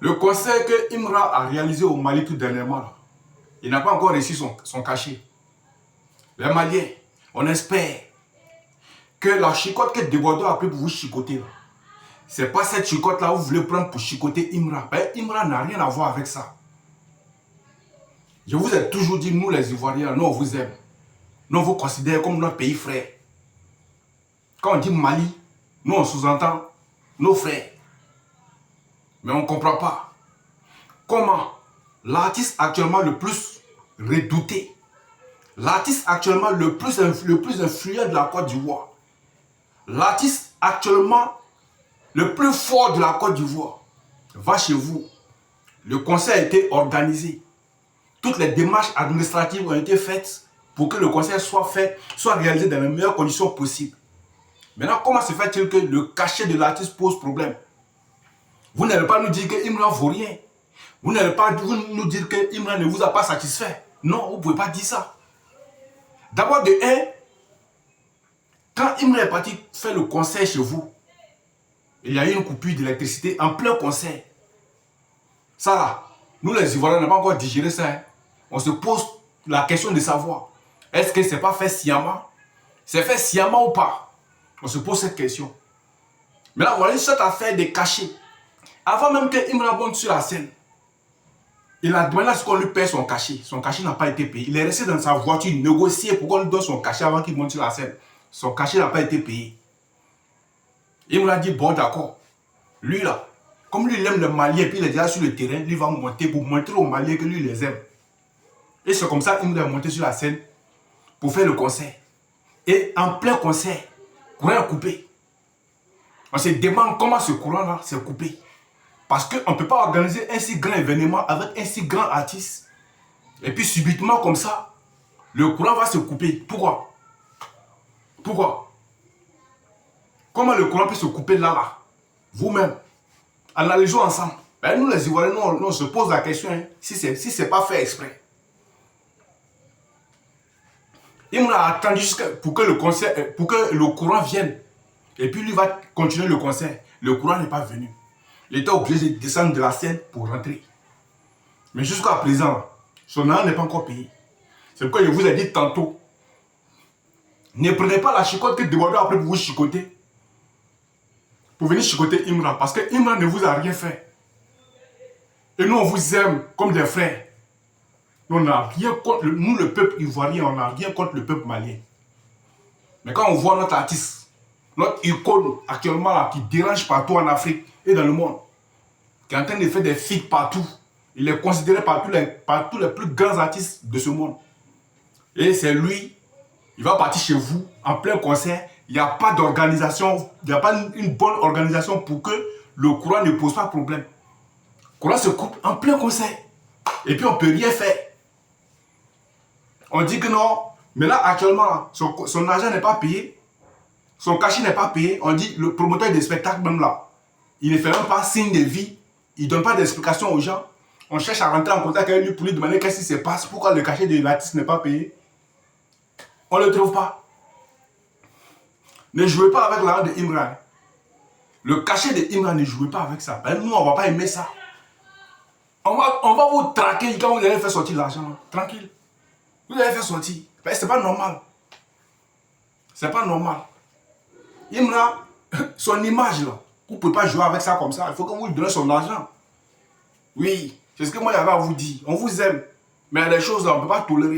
Le conseil que Imra a réalisé au Mali tout dernièrement, là, il n'a pas encore reçu son cachet. Les Maliens, on espère que la chicotte que Débordeur a pris pour vous chicoter, ce n'est pas cette chicotte-là que vous voulez prendre pour chicoter Imra. Ben, Imra n'a rien à voir avec ça. Je vous ai toujours dit, nous les Ivoiriens, nous on vous aime. Nous on vous considère comme notre pays frère. Quand on dit Mali, nous on sous-entend nos frères. Mais on ne comprend pas comment l'artiste actuellement le plus redouté, l'artiste actuellement le plus influent de la Côte d'Ivoire, l'artiste actuellement le plus fort de la Côte d'Ivoire, va chez vous. Le conseil a été organisé. Toutes les démarches administratives ont été faites pour que le conseil soit réalisé dans les meilleures conditions possibles. Maintenant, comment se fait-il que le cachet de l'artiste pose problème? Vous n'allez pas nous dire que Imra ne vaut rien. Vous n'allez pas nous dire que Imra ne vous a pas satisfait. Non, vous ne pouvez pas dire ça. D'abord, de 1, quand Imra est parti faire le concert chez vous, il y a eu une coupure d'électricité en plein concert. Ça là, nous les Ivoiriens n'avons pas encore digéré ça. Hein. On se pose la question de savoir, est-ce que ce n'est pas fait sciemment? C'est fait sciemment ou pas? On se pose cette question. Mais là, voilà cette affaire de cachet. Avant même que Imra monte sur la scène, il a demandé à ce qu'on lui paie son cachet. Son cachet n'a pas été payé. Il est resté dans sa voiture négocier pour qu'on lui donne son cachet avant qu'il monte sur la scène. Son cachet n'a pas été payé. Imra a dit, bon d'accord. Lui là, comme lui il aime les Maliens et puis il est déjà sur le terrain, lui va monter pour montrer aux Maliens que lui il les aime. Et c'est comme ça qu'Imra est monté sur la scène pour faire le concert. Et en plein concert, le courant est coupé. On se demande comment ce courant là s'est coupé. Parce qu'on ne peut pas organiser un si grand événement avec un si grand artiste. Et puis subitement comme ça, le courant va se couper. Pourquoi? Pourquoi? Comment le courant peut se couper là? Vous-même, analysons ensemble. Ben, nous les Ivoiriens, nous, on se pose la question hein, si ce n'est pas fait exprès. Il m'a attendu pour que le courant vienne. Et puis lui va continuer le concert. Le courant n'est pas venu. Il était obligé de descendre de la scène pour rentrer. Mais jusqu'à présent, son argent n'est pas encore payé. C'est pourquoi je vous ai dit tantôt, ne prenez pas la chicotte que Débordeur après pour vous chicoter. Pour venir chicoter Imra. Parce que Imra ne vous a rien fait. Et nous, on vous aime comme des frères. Nous, on n'a rien contre nous, le peuple ivoirien, on n'a rien contre le peuple malien. Mais quand on voit notre artiste, notre icône actuellement là, qui dérange partout en Afrique et dans le monde, qui est en train de faire des feats partout, il est considéré par tous les plus grands artistes de ce monde. Et c'est lui, il va partir chez vous en plein concert. Il n'y a pas d'organisation, il n'y a pas une bonne organisation pour que le courant ne pose pas de problème. Le courant se coupe en plein concert. Et puis on ne peut rien faire. On dit que non, mais là actuellement, son argent n'est pas payé. Son cachet n'est pas payé. On dit, le promoteur des spectacles même là, il ne fait même pas signe de vie. Il ne donne pas d'explication aux gens. On cherche à rentrer en contact avec lui pour lui demander qu'est-ce qui se passe, pourquoi le cachet de l'artiste n'est pas payé. On ne le trouve pas. Ne jouez pas avec l'argent de Imra. Le cachet de Imra, ne jouez pas avec ça. Ben, nous, on ne va pas aimer ça. On va vous traquer quand vous allez faire sortir l'argent. Tranquille. Vous allez faire sortir. Ben, c'est pas normal. C'est pas normal. Imra, son image là, vous ne pouvez pas jouer avec ça comme ça. Il faut que vous lui donnez son argent. Oui, c'est ce que moi j'avais à vous dire. On vous aime. Mais il y a des choses là, on ne peut pas tolérer.